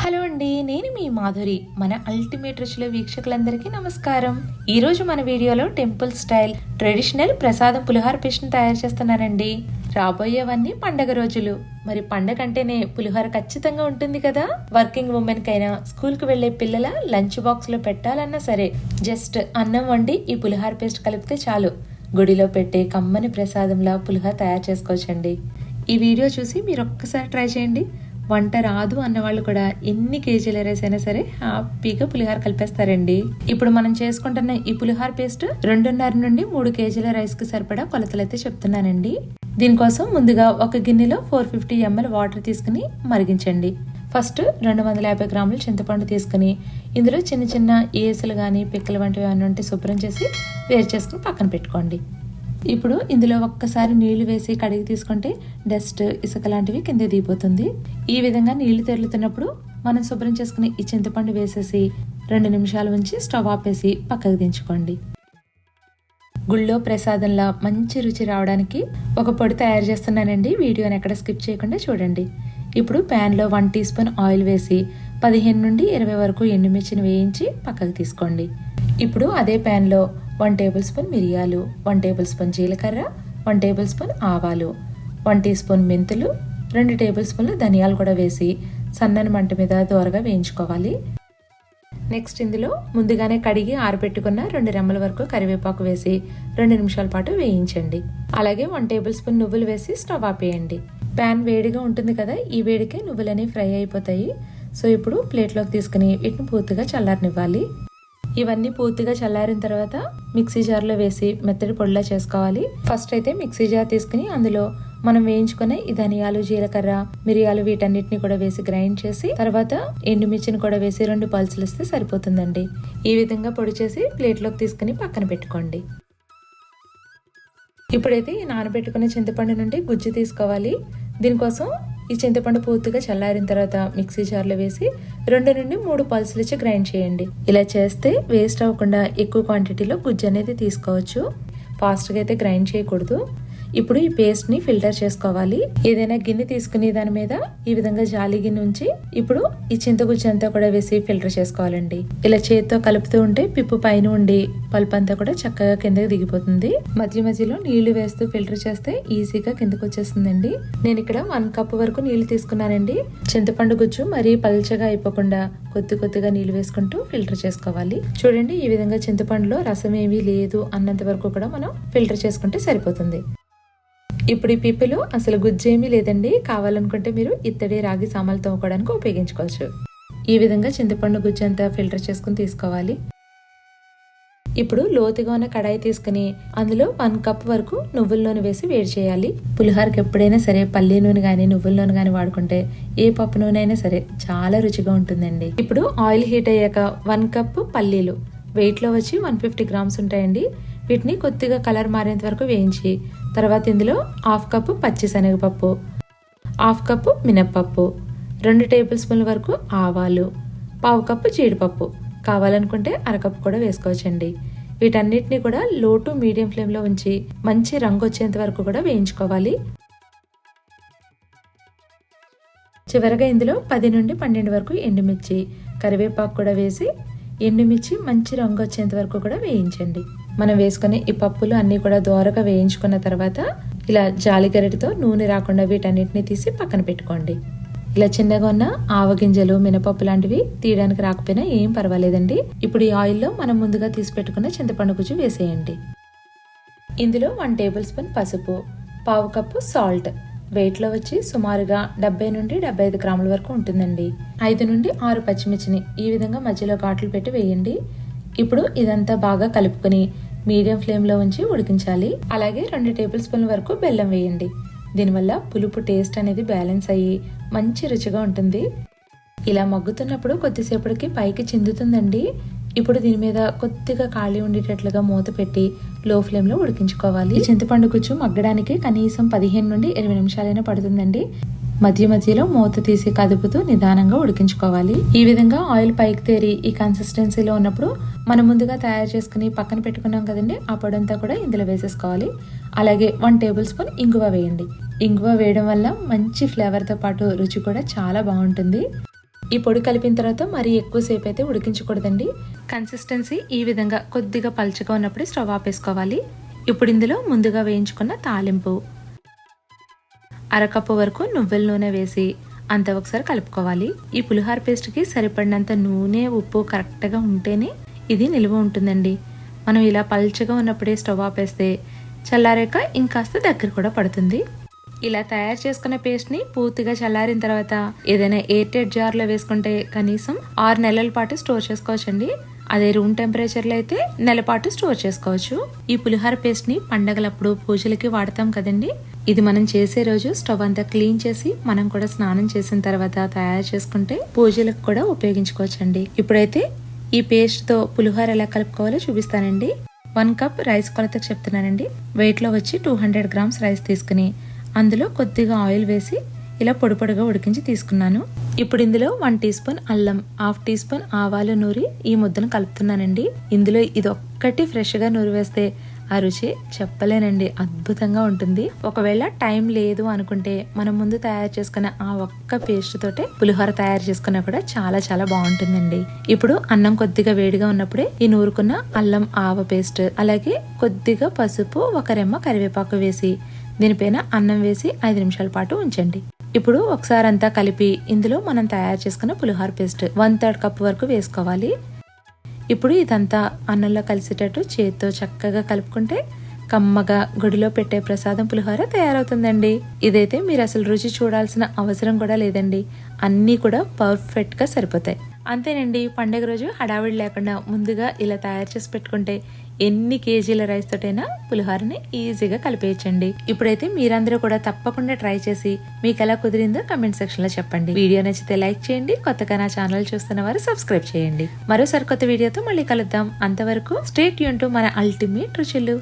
Hello అండి, నేను మీ మాధురి. మన అల్టిమేట్ రుచుల వీక్షకులందరికీ నమస్కారం. ఈ రోజు మన వీడియోలో టెంపుల్ స్టైల్ ట్రెడిషనల్ ప్రసాదం పులిహోర పేస్ట్ని తయారు చేస్తున్నానండి. రాబోయేవన్నీ పండగ రోజులు. మరి పండగ అంటేనే పులిహోర ఖచ్చితంగా ఉంటుంది కదా. వర్కింగ్ ఉమెన్ కైనా, స్కూల్ కు వెళ్లే పిల్లల లంచ్ బాక్స్ లో పెట్టాలన్నా సరే జస్ట్ అన్నం వండి ఈ పులిహోర పేస్ట్ కలిపితే చాలు, గుడిలో పెట్టే కమ్మని ప్రసాదంలా పులిహోర తయారు చేసుకోవచ్చండి. ఈ వీడియో చూసి మీరు ఒక్కసారి ట్రై చేయండి. వంట రాదు అన్న వాళ్ళు కూడా ఎన్ని కేజీల రైస్ అయినా సరే హ్యాపీగా పులిహోర కలిపేస్తారండి. ఇప్పుడు మనం చేసుకుంటున్న ఈ పులిహోర పేస్ట్ 2.5 నుండి 3 కేజీల రైస్ కి సరిపడా కొలతలైతే చెప్తున్నానండి. దీనికోసం ముందుగా ఒక గిన్నెలో 450 ml వాటర్ తీసుకుని మరిగించండి. ఫస్ట్ 250 గ్రాముల చింతపండు తీసుకుని ఇందులో చిన్న చిన్న ఏసులు కానీ పిక్కలు వంటివి ఏమైనా ఉంటే శుభ్రం చేసి వేరు చేసుకుని పక్కన పెట్టుకోండి. ఇప్పుడు ఇందులో ఒక్కసారి నీళ్లు వేసి కడిగి తీసుకుంటే డస్ట్, ఇసుక లాంటివి కింద దిగిపోతుంది. ఈ విధంగా నీళ్లు తెరులుతున్నప్పుడు మనం శుభ్రం చేసుకుని ఈ చింతపండు వేసేసి 2 నిమిషాలు ఉంచి స్టవ్ ఆపేసి పక్కకు దించుకోండి. గుళ్ళో ప్రసాదంలా మంచి రుచి రావడానికి ఒక పొడి తయారు చేస్తున్నానండి. వీడియోని ఎక్కడ స్కిప్ చేయకుండా చూడండి. ఇప్పుడు ప్యాన్లో 1 టీ స్పూన్ ఆయిల్ వేసి 15 నుండి 20 వరకు ఎండుమిర్చిని వేయించి పక్కకు తీసుకోండి. ఇప్పుడు అదే ప్యాన్లో 1 టేబుల్ స్పూన్ మిరియాలు, 1 టేబుల్ స్పూన్ జీలకర్ర, 1 టేబుల్ స్పూన్ ఆవాలు, 1 టీ స్పూన్ మెంతులు, 2 టేబుల్ స్పూన్లు ధనియాలు కూడా వేసి సన్నని మంట మీద దోరగా వేయించుకోవాలి. నెక్స్ట్ ఇందులో ముందుగానే కడిగి ఆరబెట్టుకున్న 2 రెమ్మల వరకు కరివేపాకు వేసి 2 నిమిషాల పాటు వేయించండి. అలాగే 1 టేబుల్ స్పూన్ నువ్వులు వేసి స్టవ్ ఆపేయండి. ప్యాన్ వేడిగా ఉంటుంది కదా, ఈ వేడికే నువ్వులనేవి ఫ్రై అయిపోతాయి. సో ఇప్పుడు ప్లేట్లోకి తీసుకుని వీటిని పూర్తిగా చల్లారనివ్వాలి. ఇవన్నీ పూర్తిగా చల్లారిన తర్వాత మిక్సీ జార్లో వేసి మెత్తటి పొడిలా చేసుకోవాలి. ఫస్ట్ అయితే మిక్సీ జార్ తీసుకుని అందులో మనం వేయించుకునే ఈ ధనియాలు, జీలకర్ర, మిరియాలు వీటన్నిటిని కూడా వేసి గ్రైండ్ చేసి తర్వాత ఎండుమిర్చిని కూడా వేసి 2 పల్సులు ఇస్తే సరిపోతుందండి. ఈ విధంగా పొడి చేసి ప్లేట్లోకి తీసుకుని పక్కన పెట్టుకోండి. ఇప్పుడైతే ఈ నానబెట్టుకునే చింతపండు నుండి గుజ్జు తీసుకోవాలి. దీనికోసం ఈ చింతపండు పూర్తిగా చల్లారిన తర్వాత మిక్సీ జార్లో వేసి 2 నుండి 3 పల్సులు ఇచ్చి గ్రైండ్ చేయండి. ఇలా చేస్తే వేస్ట్ అవ్వకుండా ఎక్కువ క్వాంటిటీలో గుజ్జు అనేది తీసుకోవచ్చు. ఫాస్ట్గా అయితే గ్రైండ్ చేయకూడదు. ఇప్పుడు ఈ పేస్ట్ ని ఫిల్టర్ చేసుకోవాలి. ఏదైనా గిన్నె తీసుకుని దాని మీద ఈ విధంగా జాలి గిన్నె ఉంచి ఇప్పుడు ఈ చింతగుజ్జు అంతా కూడా వేసి ఫిల్టర్ చేసుకోవాలండి. ఇలా చేతితో కలుపుతూ ఉంటే పిప్పు పైన ఉండి పల్ప్ అంతా కూడా చక్కగా కిందకి దిగిపోతుంది. మధ్య మధ్యలో నీళ్లు వేస్తూ ఫిల్టర్ చేస్తే ఈజీగా కిందకు వచ్చేస్తుందండి. నేను ఇక్కడ 1 కప్ వరకు నీళ్లు తీసుకున్నానండి. చింతపండు గుజ్జు మరీ పల్చగా అయిపోకుండా కొద్దిగా నీళ్లు వేసుకుంటూ ఫిల్టర్ చేసుకోవాలి. చూడండి, ఈ విధంగా చింతపండులో రసం ఏమీ లేదు అన్నంత వరకు కూడా మనం ఫిల్టర్ చేసుకుంటే సరిపోతుంది. ఇప్పుడు ఈ పిప్పులో అసలు గుజ్జేమీ లేదండి. కావాలనుకుంటే మీరు ఇత్తడి, రాగి సామాన్లు తోముకోవడానికి ఉపయోగించుకోవచ్చు. ఈ విధంగా చింతపండు గుజ్జు అంతా ఫిల్టర్ చేసుకుని తీసుకోవాలి. ఇప్పుడు లోతుగా ఉన్న కడాయి తీసుకుని అందులో 1 కప్ వరకు నువ్వుల నూనె వేసి వేడి చేయాలి. పులిహోరకి ఎప్పుడైనా సరే పల్లి నూనె కానీ నువ్వుల నూనె కానీ వాడుకుంటే ఏ పప్పు నూనె అయినా సరే చాలా రుచిగా ఉంటుందండి. ఇప్పుడు ఆయిల్ హీట్ అయ్యాక 1 కప్ పల్లీలు, వెయిట్ లో వచ్చి 150 గ్రామ్స్ ఉంటాయండి. వీటిని కొద్దిగా కలర్ మారేంత వరకు వేయించి తర్వాత ఇందులో 1/2 కప్పు పచ్చి శనగపప్పు, 1/2 కప్పు మినప్పప్పు, 2 టేబుల్ స్పూన్ల వరకు ఆవాలు, 1/2 కప్పు జీడిపప్పు, కావాలనుకుంటే 1/2 కప్పు కూడా వేసుకోవచ్చండి. వీటన్నిటిని కూడా లో టు మీడియం ఫ్లేమ్లో ఉంచి మంచి రంగు వచ్చేంత వరకు కూడా వేయించుకోవాలి. చివరగా ఇందులో 10 నుండి 12 వరకు ఎండుమిర్చి, కరివేపాకు కూడా వేసి ఎండుమిర్చి మంచి రంగు వచ్చేంత వరకు కూడా వేయించండి. మనం వేసుకుని ఈ పప్పులు అన్నీ కూడా దోరగా వేయించుకున్న తర్వాత ఇలా జాలిగరిటతో నూనె రాకుండా వీటన్నిటిని తీసి పక్కన పెట్టుకోండి. ఇలా చిన్నగా ఉన్న ఆవగింజలు, మినపప్పు లాంటివి తీయడానికి రాకపోయినా ఏం పర్వాలేదండి. ఇప్పుడు ఈ ఆయిల్లో మనం ముందుగా తీసి పెట్టుకున్న చింతపండు గుజ్జు వేసేయండి. ఇందులో 1 టేబుల్ స్పూన్ పసుపు, 1/2 కప్పు సాల్ట్, వెయిట్ లో వచ్చి సుమారుగా 70 నుండి 75 గ్రాముల వరకు ఉంటుందండి. 5 నుండి 6 పచ్చిమిర్చిని ఈ విధంగా మధ్యలో ఘాట్లు పెట్టి వేయండి. ఇప్పుడు ఇదంతా బాగా కలుపుకొని మీడియం ఫ్లేమ్ లో ఉంచి ఉడికించాలి. అలాగే 2 టేబుల్ స్పూన్ల వరకు బెల్లం వేయండి. దీనివల్ల పులుపు టేస్ట్ అనేది బ్యాలెన్స్ అయ్యి మంచి రుచిగా ఉంటుంది. ఇలా మగ్గుతున్నప్పుడు కొద్దిసేపటికి పైకి చిందుతుందండి. ఇప్పుడు దీని మీద కొద్దిగా ఖాళీ ఉండేటట్లుగా మూత పెట్టి లో ఫ్లేమ్ లో ఉడికించుకోవాలి. చింతపండు గుజ్జు మగ్గడానికి కనీసం 15 నుండి 20 నిమిషాలైనా పడుతుందండి. మధ్య మధ్యలో మూత తీసి కదుపుతూ నిదానంగా ఉడికించుకోవాలి. ఈ విధంగా ఆయిల్ పైకి తేరి ఈ కన్సిస్టెన్సీలో ఉన్నప్పుడు మనం ముందుగా తయారు చేసుకుని పక్కన పెట్టుకున్నాం కదండి, ఆ పొడంతా కూడా ఇందులో వేసేసుకోవాలి. అలాగే 1 టేబుల్ స్పూన్ ఇంగువ వేయండి. ఇంగువ వేయడం వల్ల మంచి ఫ్లేవర్తో పాటు రుచి కూడా చాలా బాగుంటుంది. ఈ పొడి కలిపిన తర్వాత మరీ ఎక్కువసేపు అయితే ఉడికించకూడదండి. కన్సిస్టెన్సీ ఈ విధంగా కొద్దిగా పల్చగా ఉన్నప్పుడే స్టవ్ ఆపేసుకోవాలి. ఇప్పుడు ఇందులో ముందుగా వేయించుకున్న తాలింపు, అరకప్పు వరకు నువ్వుల నూనె వేసి అంతా ఒకసారి కలుపుకోవాలి. ఈ పులిహోర పేస్ట్కి సరిపడినంత నూనె, ఉప్పు కరెక్ట్గా ఉంటేనే ఇది నిల్వ ఉంటుందండి. మనం ఇలా పల్చగా ఉన్నప్పుడే స్టవ్ ఆపేస్తే చల్లారాక ఇంకాస్త దగ్గర కూడా పడుతుంది. ఇలా తయారు చేసుకున్న పేస్ట్ని పూర్తిగా చల్లారిన తర్వాత ఏదైనా ఎయిర్టైట్ జార్లో వేసుకుంటే కనీసం 6 నెలల పాటు స్టోర్ చేసుకోవచ్చండి. అదే రూమ్ టెంపరేచర్లో అయితే నెల పాటు స్టోర్ చేసుకోవచ్చు. ఈ పులిహోర పేస్ట్ని పండగలప్పుడు పూజలకి వాడతాం కదండి. ఇది మనం చేసే రోజు స్టవ్ అంతా క్లీన్ చేసి మనం కూడా స్నానం చేసిన తర్వాత తయారు చేసుకుంటే పూజలకు కూడా ఉపయోగించుకోవచ్చండి. ఇప్పుడైతే ఈ పేస్ట్తో పులిహోర ఎలా కలుపుకోవాలో చూపిస్తానండి. 1 కప్ రైస్ కొలతకు చెప్తున్నానండి. వెయిట్లో వచ్చి 200 గ్రామ్స్ రైస్ తీసుకుని అందులో కొద్దిగా ఆయిల్ వేసి ఇలా పొడి పొడిగా ఉడికించి తీసుకున్నాను. ఇప్పుడు ఇందులో 1 టీ స్పూన్ అల్లం, 1/2 టీ స్పూన్ ఆవాలు నూరి ఈ ముద్దను కలుపుతున్నానండి. ఇందులో ఇది ఒక్కటి ఫ్రెష్గా నూరి వేస్తే ఆ రుచి చెప్పలేనండి, అద్భుతంగా ఉంటుంది. ఒకవేళ టైం లేదు అనుకుంటే మనం ముందు తయారు చేసుకున్న ఆ ఒక్క పేస్ట్ తోటే పులిహోర తయారు చేసుకున్నా కూడా చాలా చాలా బాగుంటుందండి. ఇప్పుడు అన్నం కొద్దిగా వేడిగా ఉన్నప్పుడే ఈ నూరుకున్న అల్లం, ఆవ పేస్ట్, అలాగే కొద్దిగా పసుపు, 1 రెమ్మ కరివేపాకు వేసి దీనిపైన అన్నం వేసి 5 నిమిషాల పాటు ఉంచండి. ఇప్పుడు ఒకసారి అంతా కలిపి ఇందులో మనం తయారు చేసుకున్న పులిహోర పేస్ట్ 1/3 కప్ వరకు వేసుకోవాలి. ఇప్పుడు ఇదంతా అన్నంలో కలిసేటట్టు చేతితో చక్కగా కలుపుకుంటే కమ్మగా గుడిలో పెట్టే ప్రసాదం పులిహోర తయారవుతుందండి. ఇదైతే మీరు అసలు రుచి చూడాల్సిన అవసరం కూడా లేదండి, అన్నీ కూడా పర్ఫెక్ట్గా సరిపోతాయి. అంతేనండి, పండుగ రోజు హడావిడి లేకుండా ముందుగా ఇలా తయారు చేసి పెట్టుకుంటే ఎన్ని కేజీల రైస్ తోటైనా పులిహోరని ఈజీగా కలిపేయచ్చండి. ఇప్పుడైతే మీరందరూ కూడా తప్పకుండా ట్రై చేసి మీకు ఎలా కుదిరిందో కమెంట్ సెక్షన్ లో చెప్పండి. వీడియో నచ్చితే లైక్ చేయండి, కొత్తగా నా ఛానల్ చూస్తున్న వారు సబ్స్క్రైబ్ చేయండి. మరో సరికొత్త వీడియోతో మళ్ళీ కలుద్దాం. అంతవరకు స్టే ట్యూన్ టు మన అల్టిమేట్ రుచులు.